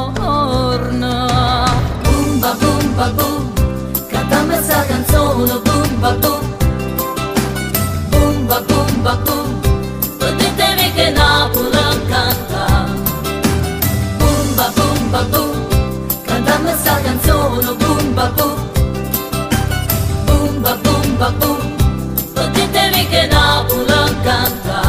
giorna. Boom ba boom ba boom, cantammo sta canzone, boom ba boom. Boom ba boom ba boom, ditemi che Napoli canta. Boom ba boom, cantammo sta canzone, boom ba boom. Boom ba boom, ditemi che Napoli canta.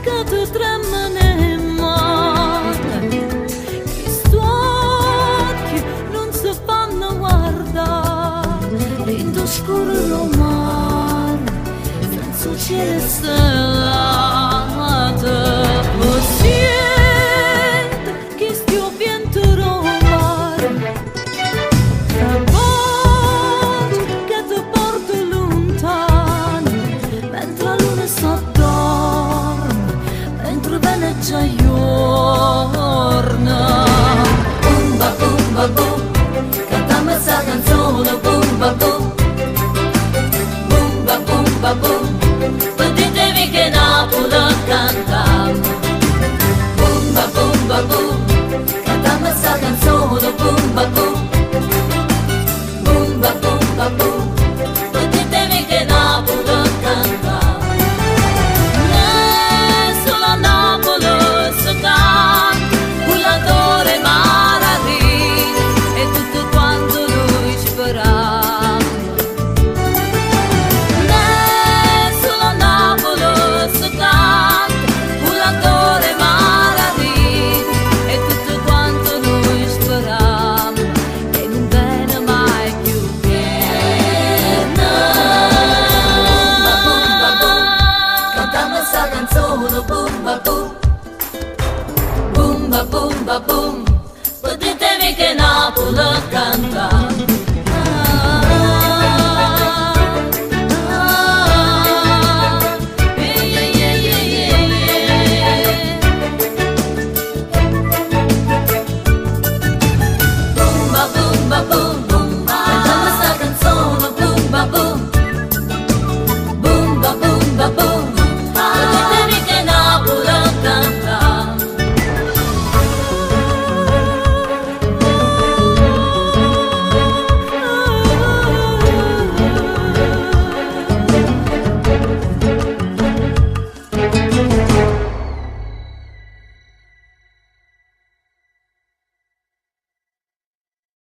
Che tu tremane male, che sto occhi non si fanno guardare in tu scuro mare senza cielo stellato. Lo siento che stiamo vento romare, la voce che ti porto lontano mentre la luna s'addorme, mentre veneggia giorna. Boom ba boom, cantammo sta canzone, boom ba boom. Boom ba boom, ditemi che Napoli canta. Boom ba boom, cantammo sta canzone, boom ba boom. Boom ba boom, ditemi che Napoli canta. Solo a Napoli si canta, cullatore Mararì e tutto quanto noi speriamo. Solo a Napoli si canta, cullatore Mararì e tutto quanto noi speriamo che non viene mai più piena. Boom ba boom, cantammo sta canzone, boom ba boom. Boom ba boom, ditemi che Napoli canta.